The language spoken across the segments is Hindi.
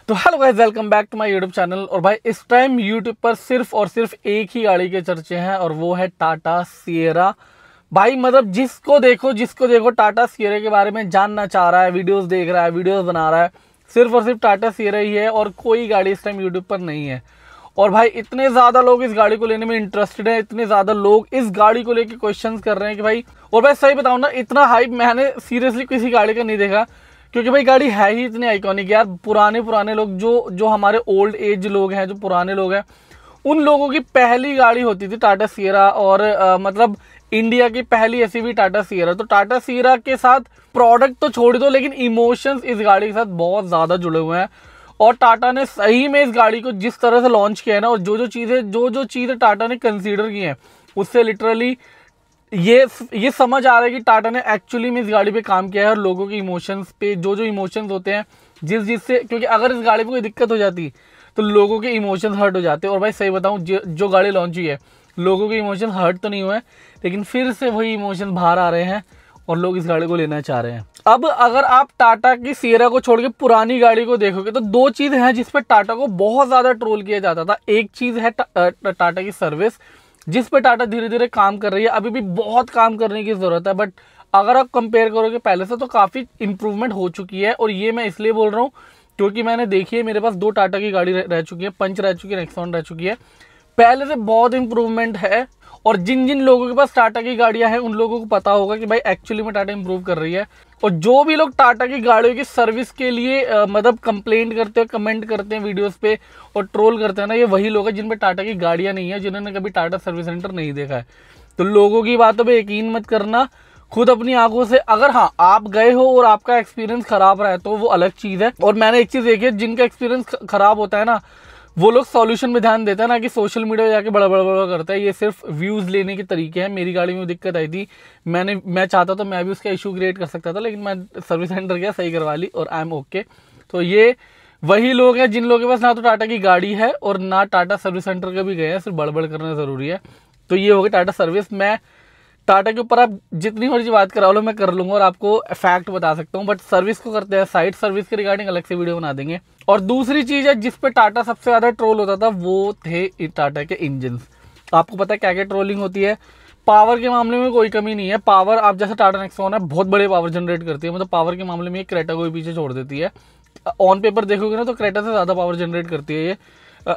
तो hello guys, welcome back to my YouTube channel. और भाई इस टाइम यूट्यूब पर सिर्फ और सिर्फ एक ही गाड़ी के चर्चे हैं और वो है टाटा सिएरा। भाई मतलब जिसको देखो टाटा सिएरा के बारे में जानना चाह रहा है, वीडियोस देख रहा है, वीडियोस बना रहा है, सिर्फ और सिर्फ टाटा सिएरा ही है और कोई गाड़ी इस टाइम यूट्यूब पर नहीं है। और भाई इतने ज़्यादा लोग इस गाड़ी को लेने में इंटरेस्टेड हैं, इतने ज़्यादा लोग इस गाड़ी को लेके क्वेश्चंस कर रहे हैं कि भाई, और भाई सही बताऊँ ना, इतना हाइप मैंने सीरियसली किसी गाड़ी का नहीं देखा, क्योंकि भाई गाड़ी है ही इतनी आइकॉनिक यार। पुराने लोग जो हमारे ओल्ड एज लोग हैं, जो पुराने लोग हैं, उन लोगों की पहली गाड़ी होती थी टाटा सिएरा। और मतलब इंडिया की पहली एसयूवी टाटा सिएरा। तो टाटा सिएरा के साथ प्रोडक्ट तो छोड़ दो, लेकिन इमोशंस इस गाड़ी के साथ बहुत ज़्यादा जुड़े हुए हैं। और टाटा ने सही में इस गाड़ी को जिस तरह से लॉन्च किया है ना, और जो चीज़ें टाटा ने कंसीडर की हैं, उससे लिटरली ये समझ आ रहा है कि टाटा ने एक्चुअली में इस गाड़ी पे काम किया है। और लोगों के इमोशंस पे जो इमोशंस होते हैं, जिससे, क्योंकि अगर इस गाड़ी पे कोई दिक्कत हो जाती तो लोगों के इमोशंस हर्ट हो जाते। और भाई सही बताऊं, जो गाड़ी लॉन्च हुई है, लोगों के इमोशंस हर्ट तो नहीं हुए, लेकिन फिर से वही इमोशंस बाहर आ रहे हैं और लोग इस गाड़ी को लेना चाह रहे हैं। अब अगर आप टाटा की सिएरा को छोड़ के पुरानी गाड़ी को देखोगे तो दो चीज़ हैं जिस पर टाटा को बहुत ज़्यादा ट्रोल किया जाता था। एक चीज़ है टाटा की सर्विस, जिस पे टाटा धीरे धीरे काम कर रही है। अभी भी बहुत काम करने की ज़रूरत है, बट अगर आप कंपेयर करोगे पहले से तो काफ़ी इंप्रूवमेंट हो चुकी है। और ये मैं इसलिए बोल रहा हूँ क्योंकि मैंने देखी है, मेरे पास 2 टाटा की गाड़ी रह चुकी है, पंच रह चुकी है, नेक्सॉन रह चुकी है। पहले से बहुत इंप्रूवमेंट है। और जिन लोगों के पास टाटा की गाड़ियां हैं, उन लोगों को पता होगा कि भाई एक्चुअली में टाटा इंप्रूव कर रही है। और जो भी लोग टाटा की गाड़ियों की सर्विस के लिए मतलब कंप्लेंट करते हैं, कमेंट करते हैं वीडियोस पे और ट्रोल करते हैं ना, ये वही लोग हैं जिन पे टाटा की गाड़ियां नहीं है, जिन्होंने कभी टाटा सर्विस सेंटर नहीं देखा है। तो लोगों की बातों पे यकीन मत करना, खुद अपनी आंखों से। अगर हाँ आप गए हो और आपका एक्सपीरियंस खराब रहा है तो वो अलग चीज़ है। और मैंने एक चीज़ देखी है, जिनका एक्सपीरियंस खराब होता है ना, वो लोग सॉल्यूशन में ध्यान देते हैं ना कि सोशल मीडिया जाके बड़ा करता है। ये सिर्फ व्यूज़ लेने के तरीके हैं। मेरी गाड़ी में दिक्कत आई थी, मैं चाहता तो मैं भी उसका इशू क्रिएट कर सकता था, लेकिन मैं सर्विस सेंटर गया, सही करवा ली और आई एम ओके। तो ये वही लोग हैं जिन लोगों के पास ना तो टाटा की गाड़ी है और ना टाटा सर्विस सेंटर का भी गए हैं, सिर्फ बड़बड़ करना ज़रूरी है। तो ये हो गया टाटा सर्विस। मैं टाटा के ऊपर आप जितनी मर्जी बात करा लो मैं कर लूंगा और आपको फैक्ट बता सकता हूँ, बट सर्विस को करते हैं साइड, सर्विस के रिगार्डिंग अलग से वीडियो बना देंगे। और दूसरी चीज़ है जिस पे टाटा सबसे ज़्यादा ट्रोल होता था, वो थे टाटा के इंजन। आपको पता है क्या क्या ट्रोलिंग होती है। पावर के मामले में कोई कमी नहीं है। पावर, आप जैसे टाटा नेक्सॉन है, बहुत बड़े पावर जनरेट करती है, मतलब पावर के मामले में ये क्रेटा को भी पीछे छोड़ देती है। ऑन पेपर देखोगे ना तो क्रेटा से ज़्यादा पावर जनरेट करती है ये,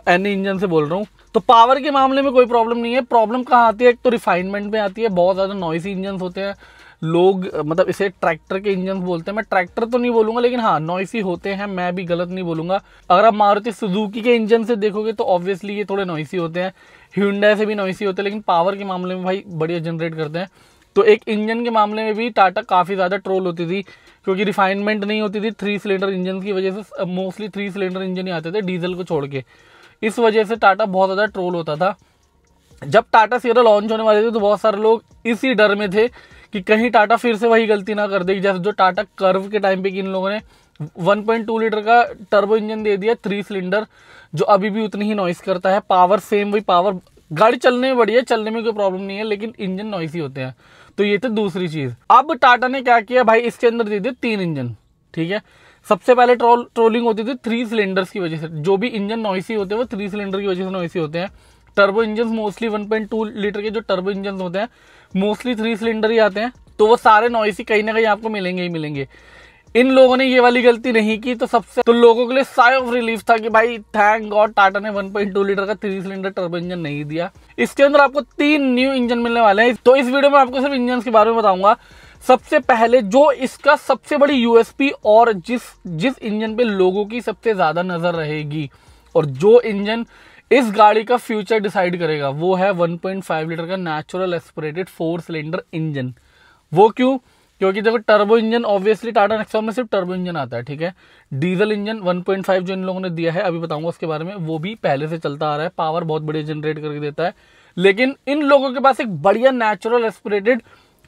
एनी इंजन से बोल रहा हूँ। तो पावर के मामले में कोई प्रॉब्लम नहीं है। प्रॉब्लम कहाँ आती है, एक तो रिफाइनमेंट में आती है। बहुत ज़्यादा नॉइसी इंजन होते हैं, लोग मतलब इसे ट्रैक्टर के इंजन बोलते हैं। मैं ट्रैक्टर तो नहीं बोलूँगा, लेकिन हाँ नॉइसी होते हैं, मैं भी गलत नहीं बोलूँगा। अगर आप मारुति सुजुकी के इंजन से देखोगे तो ऑब्वियसली ये थोड़े नॉइसी होते हैं, ह्यूंडई से भी नॉइसी होते हैं, लेकिन पावर के मामले में भाई बढ़िया जनरेट करते हैं। तो एक इंजन के मामले में भी टाटा काफ़ी ज़्यादा ट्रोल होती थी, क्योंकि रिफाइनमेंट नहीं होती थी 3 सिलेंडर इंजन की वजह से। मोस्टली 3 सिलेंडर इंजन ही आते थे डीजल को छोड़ के। इस वजह से टाटा बहुत ज़्यादा ट्रोल होता था। जब टाटा सिएरा लॉन्च होने वाले थे तो बहुत सारे लोग इसी डर में थे कि कहीं टाटा फिर से वही गलती ना कर देगी, जैसे जो टाटा कर्व के टाइम पे कि इन लोगों ने 1.2 लीटर का टर्बो इंजन दे दिया, 3 सिलेंडर, जो अभी भी उतनी ही नॉइस करता है। पावर सेम वही पावर, गाड़ी चलने में बढ़िया, चलने में कोई प्रॉब्लम नहीं है, लेकिन इंजन नॉइसी होते हैं। तो ये तो दूसरी चीज़। अब टाटा ने क्या किया भाई, इसके अंदर दे दिए 3 इंजन। ठीक है, सबसे पहले ट्रोलिंग होती थी 3 सिलेंडर्स की वजह से। जो भी इंजन नॉइसी होते हैं वो 3 सिलेंडर की वजह से नॉइसी होते हैं। टर्बो इंजन मोस्टली 1.2 लीटर के जो टर्बो इंजन होते हैं मोस्टली 3 सिलेंडर ही आते हैं, तो वो सारे नॉइसी कहीं ना कहीं आपको मिलेंगे ही मिलेंगे। इन लोगों ने ये वाली गलती नहीं की, तो लोगों के लिए साई ऑफ रिलीफ था कि भाई थैंक गॉड टाटा ने 1.2 लीटर का 3 सिलेंडर टर्बो इंजन नहीं दिया। इसके अंदर आपको 3 न्यू इंजन मिलने वाले हैं। तो इस वीडियो में आपको सिर्फ इंजन के बारे में बताऊंगा। सबसे पहले जो इसका सबसे बड़ी यूएसपी और जिस इंजन पे लोगों की सबसे ज्यादा नजर रहेगी और जो इंजन इस गाड़ी का फ्यूचर डिसाइड करेगा, वो है 1.5 लीटर का नेचुरल एस्पिरेटेड 4 सिलेंडर इंजन। वो क्यों? क्योंकि देखो turbo engine obviously Tata Nexon में सिर्फ टर्बो इंजन आता है, ठीक है। डीजल इंजन 1.5 जो इन लोगों ने दिया है, अभी बताऊंगा उसके बारे में, वो भी पहले से चलता आ रहा है, पावर बहुत बढ़िया जनरेट करके देता है। लेकिन इन लोगों के पास एक बढ़िया नेचुरल एस्पिरेटेड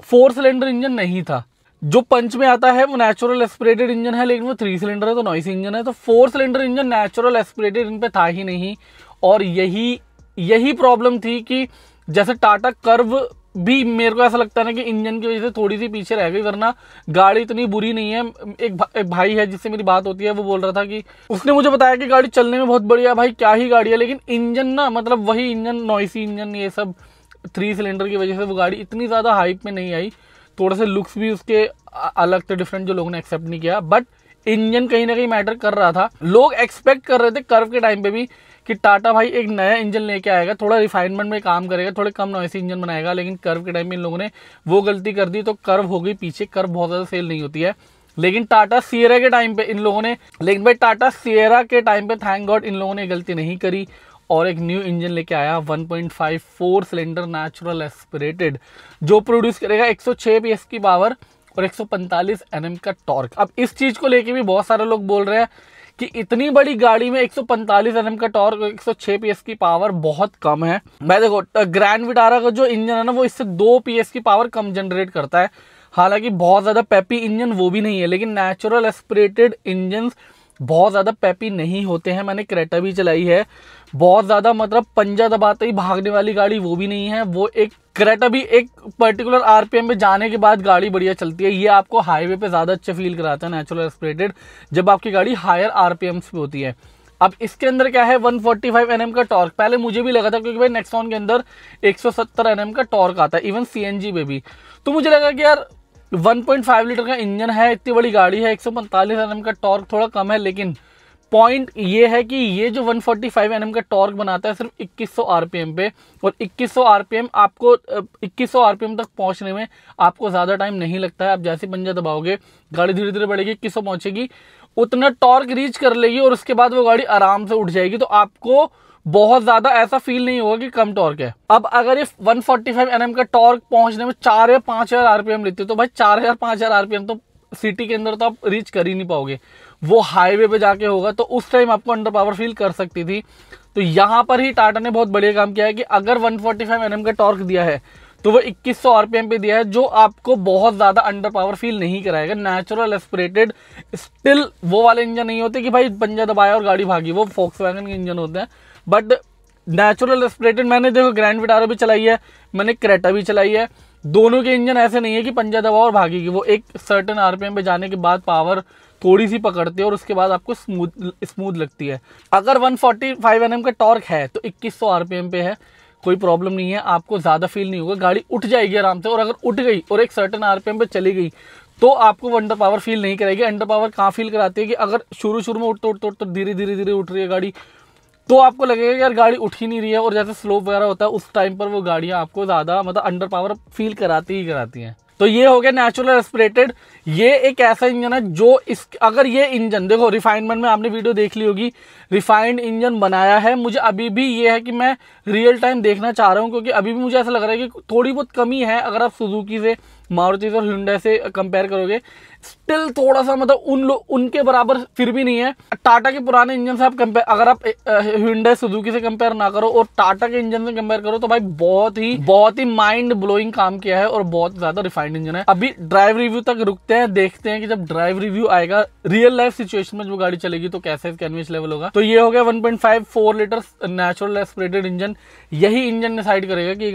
4 सिलेंडर इंजन नहीं था। जो पंच में आता है वो नेचुरल एस्पिरेटेड इंजन है, लेकिन वो 3 सिलेंडर है, तो नॉइसी इंजन है। तो 4 सिलेंडर इंजन नेचुरल एस्पिरेटेड इन पे था ही नहीं। और यही प्रॉब्लम थी कि जैसे टाटा कर्व भी मेरे को ऐसा लगता है ना कि इंजन की वजह से थोड़ी सी पीछे रह गई, वरना गाड़ी इतनी बुरी नहीं है। एक भाई है जिससे मेरी बात होती है, वो बोल रहा था कि उसने मुझे बताया कि गाड़ी चलने में बहुत बढ़िया, भाई क्या ही गाड़ी है, लेकिन इंजन ना मतलब वही इंजन, नॉइसी इंजन, ये सब 3 सिलेंडर की वजह से वो गाड़ी इतनी ज़्यादा हाइप में नहीं आई। थोड़ा सा लुक्स भी उसके अलग थे, डिफरेंट, जो लोगों ने एक्सेप्ट नहीं किया, बट इंजन कहीं ना कहीं मैटर कर रहा था। लोग एक्सपेक्ट कर रहे थे कर्व के टाइम पे भी कि टाटा भाई एक नया इंजन लेके आएगा, थोड़ा रिफाइनमेंट में काम करेगा, थोड़े कम नॉइसी इंजन बनाएगा, लेकिन कर्व के टाइम में इन लोगों ने वो गलती कर दी, तो कर्व हो गई पीछे। कर्व बहुत ज़्यादा सेल नहीं होती है। लेकिन टाटा सिएरा के टाइम पे इन लोगों ने, लेकिन भाई टाटा सिएरा के टाइम पे थैंक गॉड इन लोगों ने गलती नहीं करी और एक न्यू इंजन लेके आया 1.5 4 सिलेंडर नेचुरल एस्पिरेटेड, जो प्रोड्यूस करेगा 106 PS की पावर और 145 Nm का टॉर्क। अब इस चीज को लेके भी बहुत सारे लोग बोल रहे हैं कि इतनी बड़ी गाड़ी में 145 Nm का टॉर्क, 106 PS की पावर बहुत कम है। मैं देखो ग्रैंड विटारा का जो इंजन है ना, वो इससे 2 PS की पावर कम जनरेट करता है। हालांकि बहुत ज्यादा पेपी इंजन वो भी नहीं है, लेकिन नेचुरल एस्पिरेटेड इंजन बहुत ज़्यादा पेपी नहीं होते हैं। मैंने क्रेटा भी चलाई है, बहुत ज़्यादा मतलब पंजा दबाते ही भागने वाली गाड़ी वो भी नहीं है। वो एक क्रेटा भी एक पर्टिकुलर RPM पे जाने के बाद गाड़ी बढ़िया चलती है। ये आपको हाईवे पे ज़्यादा अच्छा फील कराता है नेचुरल एस्पिरेटेड, जब आपकी गाड़ी हायर RPMs पे होती है। अब इसके अंदर क्या है, 145 Nm का टॉर्क। पहले मुझे भी लगा था, क्योंकि भाई नेक्सॉन के अंदर 170 Nm का टॉर्क आता है, इवन CNG पे भी। तो मुझे लगा कि यार 1.5 लीटर का इंजन है, इतनी बड़ी गाड़ी है, 145 Nm का टॉर्क थोड़ा कम है। लेकिन पॉइंट ये है कि ये जो 145 Nm का टॉर्क बनाता है सिर्फ 2100 RPM पे, और 2100 RPM आपको 2100 RPM तक पहुंचने में आपको ज़्यादा टाइम नहीं लगता है। आप जैसे पंजा दबाओगे गाड़ी धीरे धीरे बढ़ेगी, 2100 पहुंचेगी, उतना टॉर्क रीच कर लेगी और उसके बाद वो गाड़ी आराम से उठ जाएगी। तो आपको बहुत ज्यादा ऐसा फील नहीं होगा कि कम टॉर्क है। अब अगर ये 145 Nm का टॉर्क पहुंचने में 4 या 5000 RPM लेते हो, तो भाई 4000 5000 RPM तो सिटी के अंदर तो आप रीच कर ही नहीं पाओगे, वो हाईवे पे जाके होगा। तो उस टाइम आपको अंडर पावर फील कर सकती थी। तो यहां पर ही टाटा ने बहुत बढ़िया काम किया है कि अगर 145 Nm का टॉर्क दिया है तो वो 2100 RPM पे दिया है, जो आपको बहुत ज्यादा अंडर पावर फील नहीं कराएगा। नेचुरल एस्पिरेटेड स्टिल वो वाले इंजन नहीं होते कि भाई पंजा दबाया और गाड़ी भागी, वो फोक्सवैगन के इंजन होते हैं। बट नेचुरल एस्पिरेटेड, मैंने देखो ग्रैंड विटारा भी चलाई है, मैंने क्रेटा भी चलाई है, दोनों के इंजन ऐसे नहीं है कि पंजा दबाओ और भागेगी। वो एक सर्टेन RPM पे जाने के बाद पावर थोड़ी सी पकड़ती है और उसके बाद आपको स्मूथ लगती है। अगर 145 Nm का टॉर्क है तो 2100 RPM पे है, कोई प्रॉब्लम नहीं है, आपको ज्यादा फील नहीं होगा, गाड़ी उठ जाएगी आराम से। और अगर उठ गई और एक सर्टेन RPM पे चली गई तो आपको अंडर पावर फील नहीं करेगी। अंडर पावर कहाँ फील कराती है कि अगर शुरू में उठ धीरे धीरे उठ रही है गाड़ी, तो आपको लगेगा कि यार गाड़ी उठ ही नहीं रही है, और जैसे स्लोप वगैरह होता है उस टाइम पर वो गाड़ियां आपको ज्यादा मतलब अंडर पावर फील कराती हैं। तो ये हो गया नेचुरल एस्पिरेटेड। ये एक ऐसा इंजन है जो अगर ये इंजन देखो, रिफाइनमेंट में आपने वीडियो देख ली होगी, रिफाइंड इंजन बनाया है। मुझे अभी भी ये है कि मैं रियल टाइम देखना चाह रहा हूँ, क्योंकि अभी भी मुझे ऐसा लग रहा है कि थोड़ी बहुत कमी है। अगर आप सुजुकी से, मारुति और hyundai से कंपेयर करोगे, स्टिल थोड़ा सा मतलब उनके बराबर फिर भी नहीं है। टाटा के पुराने इंजन से आप कंपेयर, अगर आप hyundai सुजुकी से कंपेयर ना करो और टाटा के इंजन से कंपेयर करो, तो भाई बहुत ही माइंड ब्लोइंग काम किया है और बहुत ज्यादा रिफाइंड इंजन है। अभी ड्राइव रिव्यू तक रुकते हैं, देखते हैं कि जब ड्राइव रिव्यू आएगा रियल लाइफ सिचुएशन में जो गाड़ी चलेगी तो कैसे कन्वेंस लेवल होगा। तो ये हो गया 1.5 4 लीटर नेचुरल एस्पिरेटेड इंजन। यही इंजन डिसाइड करेगा कि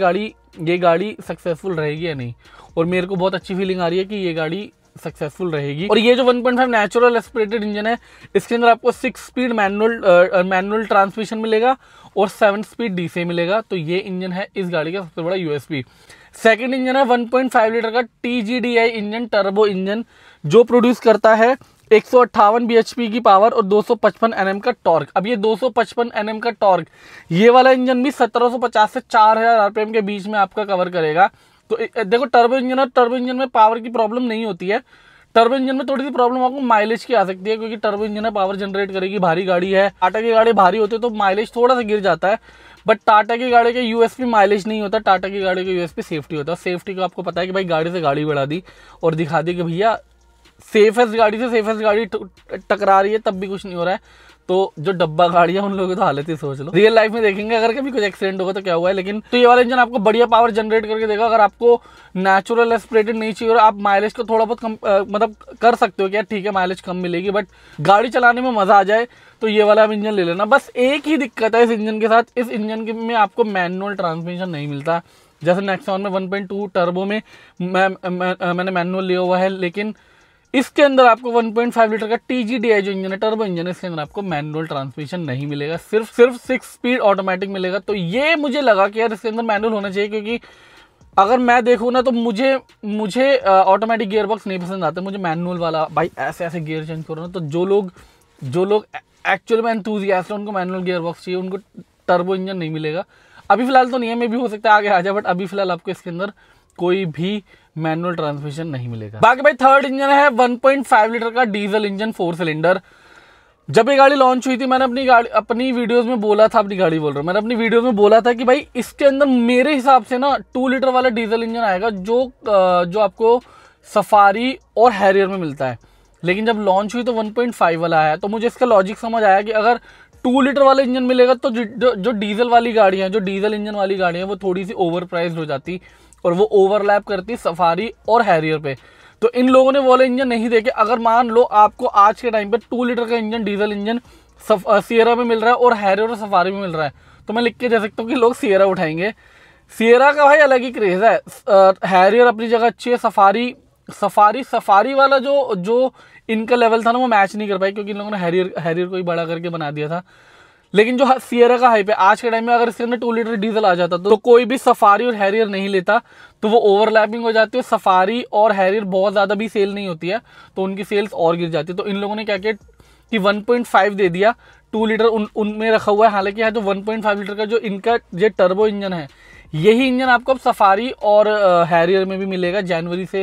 ये गाड़ी सक्सेसफुल रहेगी या नहीं, और मेरे को बहुत अच्छी फीलिंग आ रही है कि ये गाड़ी सक्सेसफुल रहेगी। और ये जो 1.5 नेचुरल एस्पिरेटेड इंजन है, इसके अंदर आपको 6 स्पीड मैनुअल ट्रांसमिशन मिलेगा और 7 स्पीड DC मिलेगा। तो ये इंजन है इस गाड़ी का सबसे बड़ा USP। सेकंड इंजन है 1.5 लीटर का TGDI इंजन, टर्बो इंजन, जो प्रोड्यूस करता है 158 bhp की पावर और 255 Nm का टॉर्क। अब ये 255 Nm का टॉर्क, ये वाला इंजन भी 1750 से 4000 RPM के बीच में आपका कवर करेगा। तो देखो टर्बो इंजन है, टर्बो इंजन में पावर की प्रॉब्लम नहीं होती है। टर्बो इंजन में थोड़ी सी प्रॉब्लम आपको माइलेज की आ सकती है, क्योंकि टर्बो इंजन है, पावर जनरेट करेगी, भारी गाड़ी है। टाटा की गाड़ी भारी होती है तो माइलेज थोड़ा सा गिर जाता है, बट टाटा की गाड़ी के USP माइलेज नहीं होता, टाटा की गाड़ी का USP सेफ्टी होता है। सेफ्टी को आपको पता है कि भाई गाड़ी से गाड़ी बढ़ा दी और दिखा दी कि भैया सेफेस्ट गाड़ी से सेफेस्ट गाड़ी टकरा रही है, तब भी कुछ नहीं हो रहा है। तो जो डब्बा गाड़ी है उन लोगों की तो हालत ही सोच लो। रियल लाइफ में देखेंगे अगर कभी कुछ एक्सीडेंट होगा तो क्या हुआ है। लेकिन तो ये वाला इंजन आपको बढ़िया पावर जनरेट करके देगा। अगर आपको नेचुरल एस्पिरेटेड नहीं चाहिए और आप माइलेज को थोड़ा बहुत कम मतलब कर सकते हो कि यार ठीक है माइलेज कम मिलेगी, बट गाड़ी चलाने में मजा आ जाए, तो ये वाला आप इंजन ले लेना। बस एक ही दिक्कत है इस इंजन के साथ, इस इंजन में आपको मैनुअल ट्रांसमिशन नहीं मिलता। जैसे नेक्सॉन में 1.2 टर्बो में मैंने मैनुअल लिया हुआ है, लेकिन इसके अंदर आपको 1.5 लीटर का TGDI जो इंजन है, टर्बो इंजन है, इसके अंदर आपको मैनुअल ट्रांसमिशन नहीं मिलेगा, सिर्फ 6 स्पीड ऑटोमेटिक मिलेगा। तो ये मुझे लगा कि यार इसके अंदर मैनुअल होना चाहिए, क्योंकि अगर मैं देखूँ ना तो मुझे ऑटोमेटिक गियर बॉक्स नहीं पसंद आता, मुझे मैनुअल वाला भाई ऐसे ऐसे गियर चेंज करो ना। तो जो लोग एक्चुअल में एंथुसियास्ट है उनको मैनुअल गियर बॉक्स चाहिए, उनको टर्बो इंजन नहीं मिलेगा। अभी फिलहाल तो नहीं है, मे भी हो सकता है आगे आ जाए, बट अभी फिलहाल आपको इसके अंदर कोई भी मैनुअल ट्रांसमिशन नहीं मिलेगा। बाकी भाई थर्ड इंजन है 1.5 लीटर का डीजल इंजन 4 सिलेंडर। जब ये गाड़ी लॉन्च हुई थी मैंने अपनी वीडियोस में बोला था, मैंने अपनी वीडियोस में बोला था कि भाई इसके अंदर मेरे हिसाब से ना 2 लीटर वाला डीजल इंजन आएगा जो आपको सफारी और हैरियर में मिलता है। लेकिन जब लॉन्च हुई तो 1.5 वाला आया, तो मुझे इसका लॉजिक समझ आया कि अगर 2 लीटर वाला इंजन मिलेगा तो जो डीजल वाली गाड़ियां, जो डीजल इंजन वाली गाड़ियां, वो थोड़ी सी ओवर प्राइस्ड हो जाती और वो ओवरलैप करती सफारी और हैरियर पे। तो इन लोगों ने वो वाले इंजन नहीं देखे। अगर मान लो आपको आज के टाइम पे 2 लीटर का इंजन डीजल इंजन सियरा में मिल रहा है और हैरियर और सफारी में मिल रहा है, तो मैं लिख के दे सकता हूँ कि लोग सियरा उठाएंगे। सियरा का भाई अलग ही क्रेज है, हैरियर अपनी जगह अच्छी है, सफारी वाला जो इनका लेवल था ना वो मैच नहीं कर पाई, क्योंकि इन लोगों ने हैरियर को ही बड़ा करके बना दिया था। लेकिन जो सियरा का हाइप है आज के टाइम में, अगर इसके अंदर 2 लीटर डीजल आ जाता तो कोई भी सफारी और हैरियर नहीं लेता, तो वो ओवरलैपिंग हो जाती है। सफारी और हैरियर बहुत ज़्यादा भी सेल नहीं होती है, तो उनकी सेल्स और गिर जाती है। तो इन लोगों ने क्या किया कि 1.5 दे दिया, 2 लीटर उनमें रखा हुआ है। हालांकि यहाँ जो 1.5 लीटर का जो इनका जो टर्बो इंजन है, यही इंजन आपको अब सफारी और हैरियर में भी मिलेगा। जनवरी से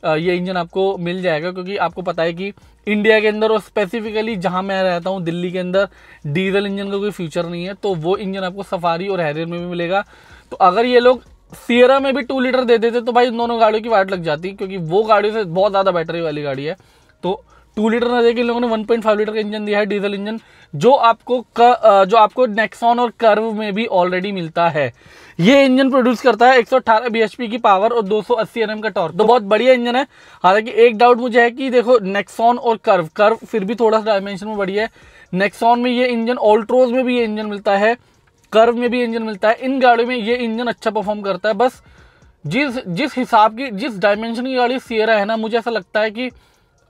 ये इंजन आपको मिल जाएगा, क्योंकि आपको पता है कि इंडिया के अंदर और स्पेसिफिकली जहां मैं रहता हूं दिल्ली के अंदर डीजल इंजन का कोई फ्यूचर नहीं है, तो वो इंजन आपको सफारी और हैरियर में भी मिलेगा। तो अगर ये लोग सियरा में भी 2 लीटर दे देते तो भाई इन दोनों गाड़ियों की वाट लग जाती, क्योंकि वो गाड़ी से बहुत ज़्यादा बैटरी वाली गाड़ी है। तो 2 लीटर ना देके इन लोगों ने 1.5 लीटर का इंजन दिया है, डीजल इंजन, जो आपको नेक्सॉन और कर्व में भी ऑलरेडी मिलता है। ये इंजन प्रोड्यूस करता है 118 bhp की पावर और 280 Nm का टॉर्क। तो बहुत बढ़िया इंजन है। हालांकि एक डाउट मुझे है कि देखो नेक्सॉन और कर्व फिर भी थोड़ा सा डायमेंशन में बढ़िया है। नेक्सॉन में ये इंजन, ऑल्ट्रोज में भी ये इंजन मिलता है, कर्व में भी इंजन मिलता है। इन गाड़ियों में ये इंजन अच्छा परफॉर्म करता है। बस जिस हिसाब की, जिस डायमेंशन की गाड़ी सियरा है ना, मुझे ऐसा लगता है कि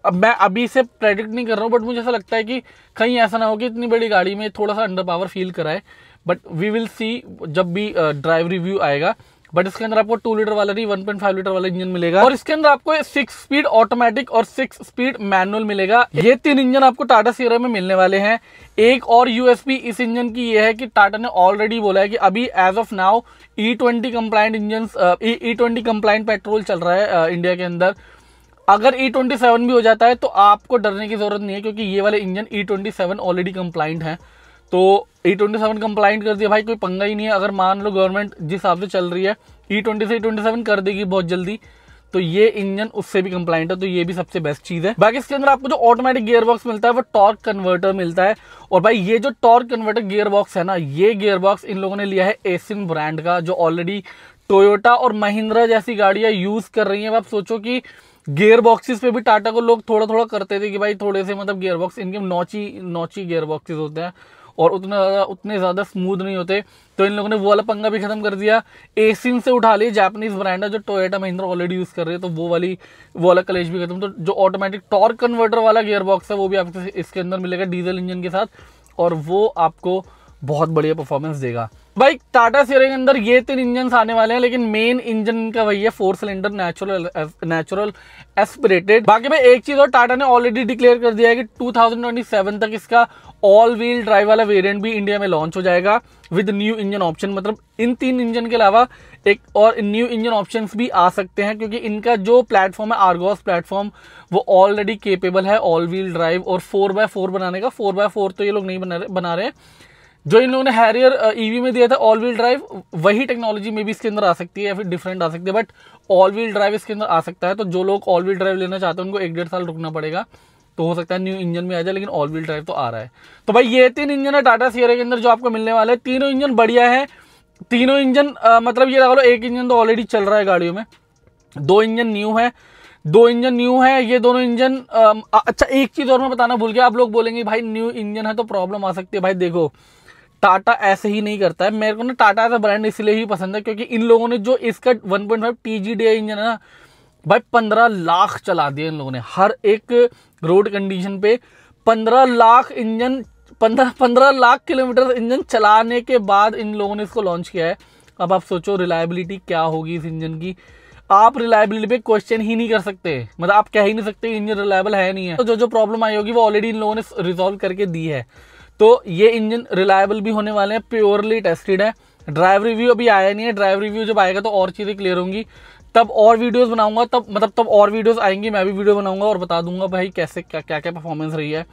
अब मैं अभी से प्रेडिक्ट नहीं कर रहा हूँ, बट मुझे ऐसा लगता है कि कहीं ऐसा ना हो कि इतनी बड़ी गाड़ी में थोड़ा सा अंडर पावर फील कराए। बट वी विल सी जब भी ड्राइव रिव्यू आएगा। बट इसके अंदर आपको 2 लीटर वाला नहीं 1.5 लीटर वाला इंजन मिलेगा, और इसके अंदर आपको 6 स्पीड ऑटोमेटिक और 6 स्पीड मैनुअल मिलेगा। ये 3 इंजन आपको टाटा सियरा में मिलने वाले हैं। एक और यूएसपी इस इंजन की ये है कि टाटा ने ऑलरेडी बोला है कि अभी as of now E20 compliant engine, E20 compliant petrol चल रहा है इंडिया के अंदर। अगर E27 भी हो जाता है तो आपको डरने की जरूरत नहीं है, क्योंकि ये वाले इंजन E27 ऑलरेडी कंप्लाइंट है। तो E27 कंप्लाइंट कर दिया भाई, कोई पंगा ही नहीं है। अगर मान लो गवर्नमेंट जिस हिसाब से चल रही है E20 से E27 कर देगी बहुत जल्दी, तो ये इंजन उससे भी कंप्लाइंट है, तो ये भी सबसे बेस्ट चीज है। बाकी इसके अंदर आपको जो ऑटोमेटिक गियर बॉक्स मिलता है वो टॉर्क कन्वर्टर मिलता है। और भाई ये जो टॉर्क कन्वर्टर गियर बॉक्स है ना, ये गियर बॉक्स इन लोगों ने लिया है एसिन ब्रांड का, जो ऑलरेडी टोयोटा और महिंद्रा जैसी गाड़ियां यूज कर रही हैं। अब आप सोचो कि गियर बॉक्सेस पे भी टाटा को लोग थोड़ा थोड़ा करते थे कि भाई थोड़े से मतलब गियर बॉक्स इनके नौची गियर बॉक्सेस होते हैं और उतने ज़्यादा स्मूथ नहीं होते। तो इन लोगों ने वो वाला पंगा भी खत्म कर दिया, एसिन से उठा लिया, जापानीज ब्रांड है जो टोयोटा महिंद्रा ऑलरेडी यूज़ कर रही है, तो वो वाला कलेश भी खत्म। तो जो ऑटोमेटिक टॉर्क कन्वर्टर वाला गियर बॉक्स है वो भी आपको इसके अंदर मिलेगा डीजल इंजन के साथ, और वो आपको बहुत बढ़िया परफॉर्मेंस देगा। भाई टाटा सियरा के अंदर ये 3 इंजन आने वाले हैं, लेकिन मेन इंजन का वही है 4 सिलेंडर नेचुरल एस्पिरेटेड। बाकी भाई एक चीज और, टाटा ने ऑलरेडी डिक्लेयर कर दिया है कि 2027 तक इसका ऑल व्हील ड्राइव वाला वेरिएंट भी इंडिया में लॉन्च हो जाएगा विद न्यू इंजन ऑप्शन। मतलब इन 3 इंजन के अलावा एक और न्यू इंजन ऑप्शंस भी आ सकते हैं, क्योंकि इनका जो प्लेटफॉर्म है आर्गोस प्लेटफॉर्म, वो ऑलरेडी केपेबल है ऑल व्हील ड्राइव और 4x4 बनाने का। 4x4 तो ये लोग नहीं बना रहे हैं। जो इन लोगों ने हैरियर ईवी में दिया था ऑल व्हील ड्राइव, वही टेक्नोलॉजी में भी इसके अंदर आ सकती है या फिर डिफरेंट आ सकती है, बट ऑल व्हील ड्राइव इसके अंदर आ सकता है। तो जो लोग ऑल व्हील ड्राइव लेना चाहते हैं उनको 1-1.5 साल रुकना पड़ेगा, तो हो सकता है न्यू इंजन में आ जाए, लेकिन ऑल व्हील ड्राइव तो आ रहा है। तो भाई ये 3 इंजन है टाटा सियरा के अंदर जो आपको मिलने वाले हैं। तीनों इंजन बढ़िया है, तीनों इंजन मतलब ये लगा लो एक इंजन तो ऑलरेडी चल रहा है गाड़ियों में, 2 इंजन न्यू है ये दोनों इंजन। अच्छा एक चीज और मैं बताना भूल गया, आप लोग बोलेंगे भाई न्यू इंजन है तो प्रॉब्लम आ सकती है। भाई देखो टाटा ऐसे ही नहीं करता है। मेरे को ना टाटा एज अ ब्रांड इसलिए ही पसंद है क्योंकि इन लोगों ने जो इसका 1.5 TGDI इंजन है ना भाई 15 लाख चला दिया इन लोगों ने, हर एक रोड कंडीशन पे 15 lakh engine 15 lakh kilometre engine चलाने के बाद इन लोगों ने इसको लॉन्च किया है। अब आप सोचो रिलायबिलिटी क्या होगी इस इंजन की। आप रिलायबिलिटी पे क्वेश्चन ही नहीं कर सकते, मतलब आप कह ही नहीं सकते इंजन रिलायबल है नहीं है। तो जो प्रॉब्लम आई होगी वो ऑलरेडी इन लोगों ने रिजॉल्व करके दी है। तो ये इंजन रिलायबल भी होने वाले हैं, प्योरली टेस्टेड है। ड्राइव रिव्यू अभी आया नहीं है, ड्राइव रिव्यू जब आएगा तो और चीज़ें क्लियर होंगी, तब और वीडियोस बनाऊंगा, तब और वीडियोस आएंगी, मैं भी वीडियो बनाऊंगा और बता दूंगा भाई कैसे क्या क्या क्या परफॉर्मेंस रही है।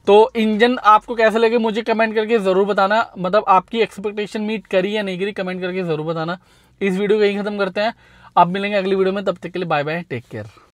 तो इंजन आपको कैसे लगे मुझे कमेंट करके ज़रूर बताना, मतलब आपकी एक्सपेक्टेशन मीट करी या नहीं करी कमेंट करके ज़रूर बताना। इस वीडियो को यहीं ख़त्म करते हैं, आप मिलेंगे अगली वीडियो में, तब तक के लिए बाय बाय, टेक केयर।